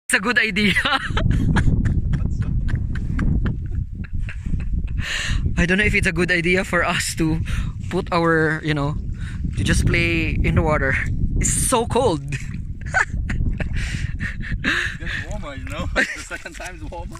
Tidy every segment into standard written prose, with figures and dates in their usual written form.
It's a good idea. I don't know if it's a good idea for us to put our, to just play in the water. It's so cold. It's getting warmer, the second time is warmer.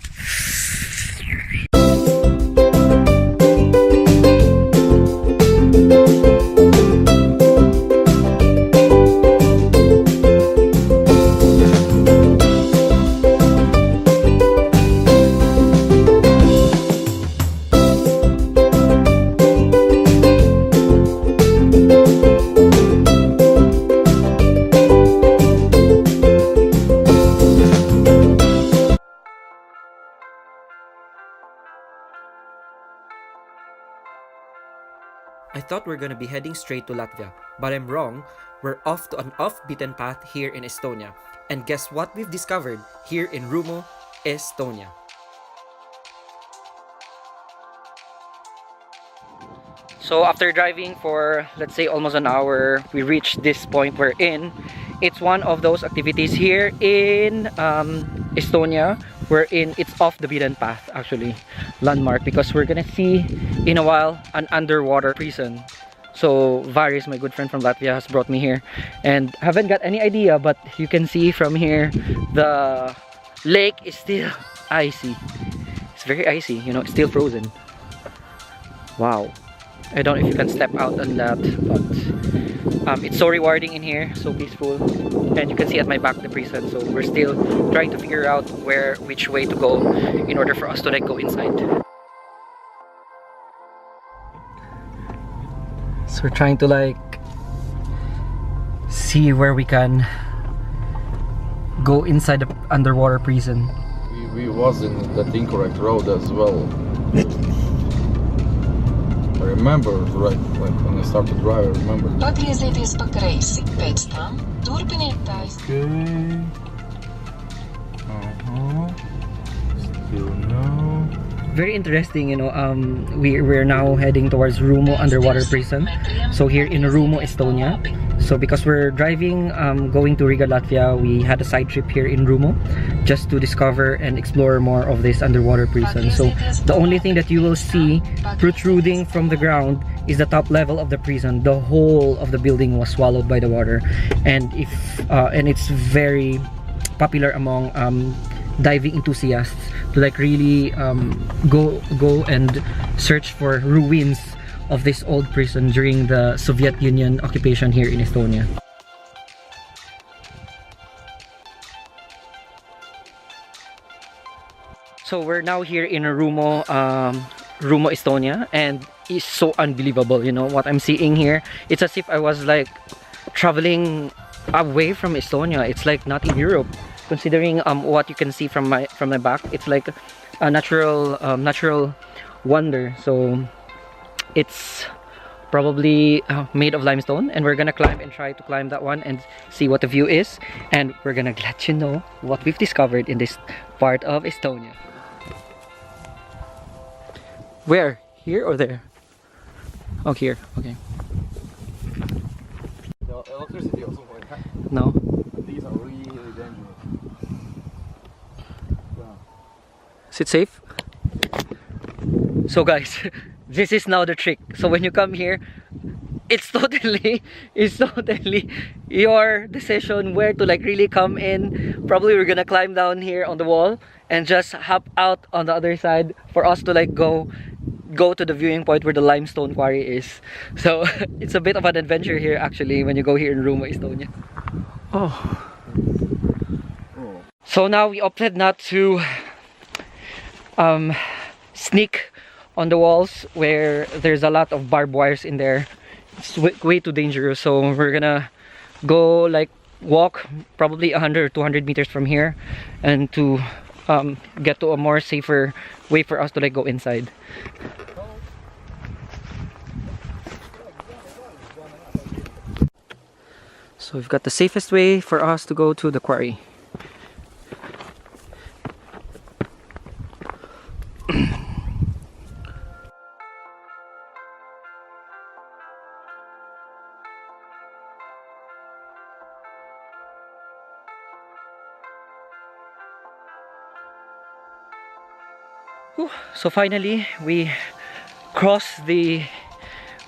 I thought we're gonna be heading straight to Latvia, but I'm wrong. We're off to an off-beaten path here in Estonia. And guess what we've discovered here in Rummu, Estonia? So after driving for, let's say, almost an hour, we reached this point we're in. It's one of those activities here in Estonia wherein it's off the beaten path, actually, landmark, because we're gonna see in a while an underwater prison. So Varis, my good friend from Latvia, has brought me here and haven't got any idea, but you can see from here the lake is still icy. It's very icy, it's still frozen. Wow. I don't know if you can step out on that, but it's so rewarding in here, so peaceful, and you can see at my back the prison. So we're still trying to figure out which way to go in order for us to go inside. So we're trying to see where we can go inside the underwater prison. We was in that incorrect road as well. I remember, right, when I started to drive, I remember. Atgriezieties pa kreisi, pēc tam turpiniet taisni. Okay. Still no. Very interesting, we're now heading towards Rummu underwater prison. So here in Rummu, Estonia. So because we're driving, going to Riga, Latvia, we had a side trip here in Rummu just to discover and explore more of this underwater prison. So the only thing that you will see protruding from the ground is the top level of the prison. The whole of the building was swallowed by the water, and it's very popular among diving enthusiasts to really go and search for ruins of this old prison during the Soviet Union occupation here in Estonia. So we're now here in Rummu, Estonia, and it's so unbelievable. What I'm seeing here. It's as if I was traveling away from Estonia. It's not in Europe, considering what you can see from my back. It's like a natural wonder. So it's probably made of limestone, and we're gonna climb and try to climb that one and see what the view is, and we're gonna let you know what we've discovered in this part of Estonia. Where? Here or there? Oh, here. Okay. The electricity also like that. No. These are really dangerous. Yeah. Is it safe? So guys, this is now the trick. So when you come here, it's totally your decision where to really come in. Probably we're gonna climb down here on the wall and just hop out on the other side for us to go to the viewing point where the limestone quarry is. So it's a bit of an adventure here actually when you go here in Rummu, Estonia. Oh. So now we opted not to sneak on the walls where there's a lot of barbed wires in there. It's way too dangerous. So we're gonna go walk probably 100 or 200 meters from here, and to get to a more safer way for us to go inside. So we've got the safest way for us to go to the quarry. Whew. So finally we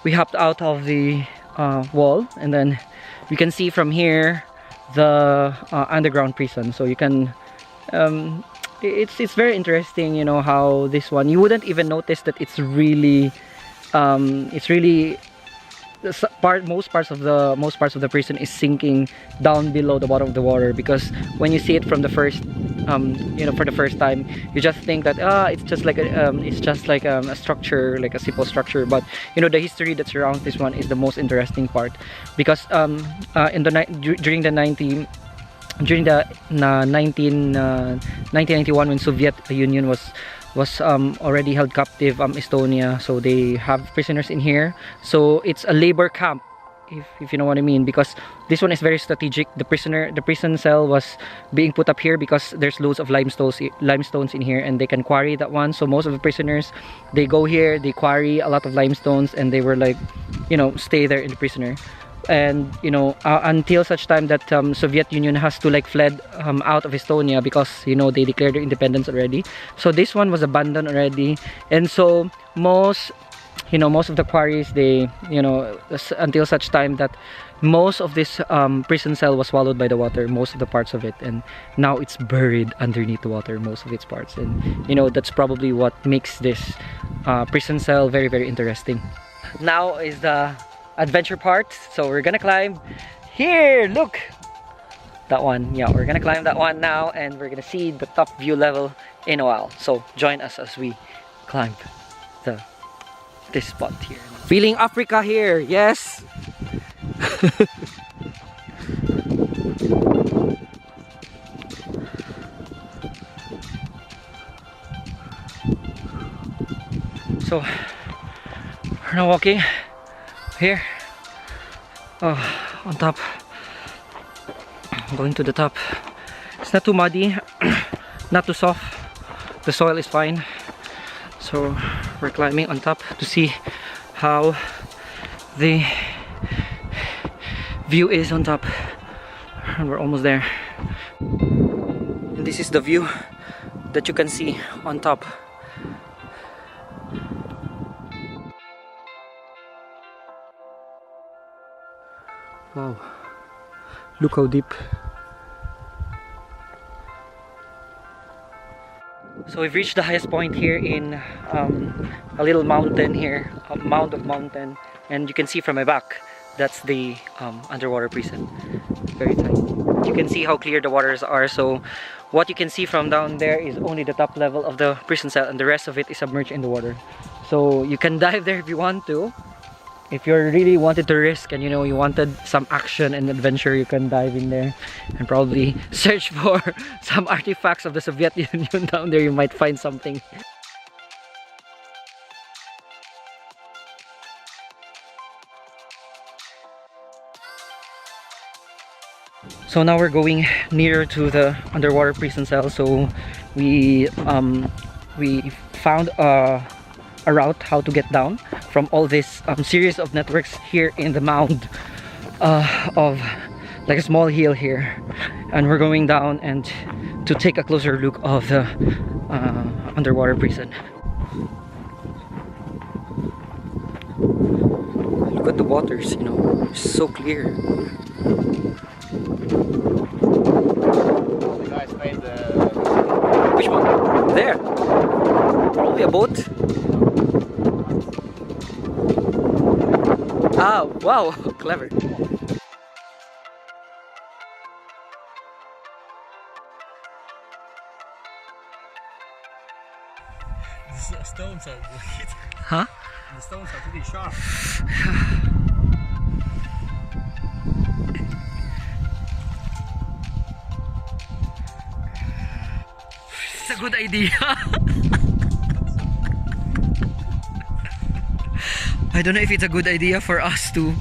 we hopped out of the wall, and then we can see from here the underground prison. So you can it's very interesting, you know, how this one, you wouldn't even notice that it's really most parts of the prison is sinking down below the bottom of the water, because when you see it from the first you know, for the first time, you just think that it's just like a structure, like a simple structure. But you know, the history that surrounds this one is the most interesting part, because during the 1991, when Soviet Union was already held captive Estonia, so they have prisoners in here. So it's a labor camp, if you know what I mean, because this one is very strategic. The prison cell was being put up here because there's loads of limestones in here, and they can quarry that one. So most of the prisoners, they go here, they quarry a lot of limestones, and they were like, you know, stay there in the prisoner. And you know, until such time that Soviet Union has to like fled out of Estonia, because you know, they declared their independence already. So this one was abandoned already, and so most of the quarries, they, you know, until such time that most of this prison cell was swallowed by the water, most of the parts of it, and now it's buried underneath the water, most of its parts. And you know, that's probably what makes this prison cell very, very interesting. Now is the adventure part, so we're gonna climb here. Look, that one. Yeah, we're gonna climb that one now, and we're gonna see the top view level in a while. So join us as we climb this spot here. Feeling Africa here, yes. So we're now walking here, on top. I'm going to the top. It's not too muddy, not too soft. The soil is fine. So we're climbing on top to see how the view is on top, and we're almost there. And this is the view that you can see on top. Wow, look how deep. So we've reached the highest point here in a little mountain here, a mound of mountain, and you can see from my back, that's the underwater prison. Very tight. You can see how clear the waters are. So what you can see from down there is only the top level of the prison cell, and the rest of it is submerged in the water. So you can dive there if you want to. If you really wanted to risk, and you know, you wanted some action and adventure, you can dive in there and probably search for some artifacts of the Soviet Union down there. You might find something. So now we're going nearer to the underwater prison cell. So we found a route how to get down from all this series of networks here in the mound of like a small hill here, and we're going down and to take a closer look of the underwater prison. Look at the waters, you know, it's so clear. The guys made the... Which one? There. Probably a boat. Ah, wow, clever. The stones are great. Huh? The stones are pretty sharp. It's a good idea. I don't know if it's a good idea for us to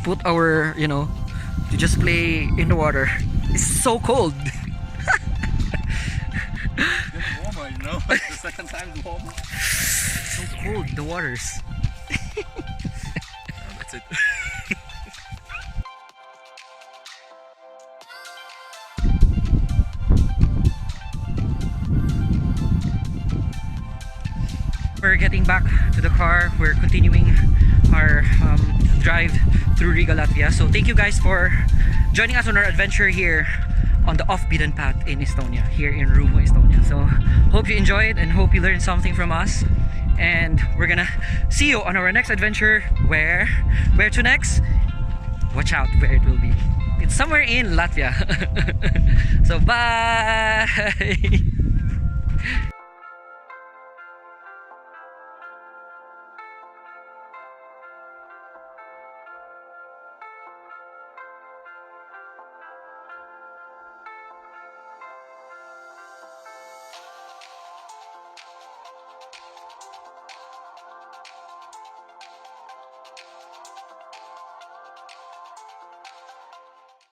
put our, you know, to just play in the water. It's so cold. It's warmer, you know. The second time it's warmer. So cold, the waters. That's it. we're getting back to the car. We're continuing our drive through Riga, Latvia. So thank you guys for joining us on our adventure here on the off-beaten path in Estonia, here in Rummu, Estonia. So hope you enjoyed and hope you learned something from us. And we're gonna see you on our next adventure. Where to next? Watch out where it will be. It's somewhere in Latvia. So bye.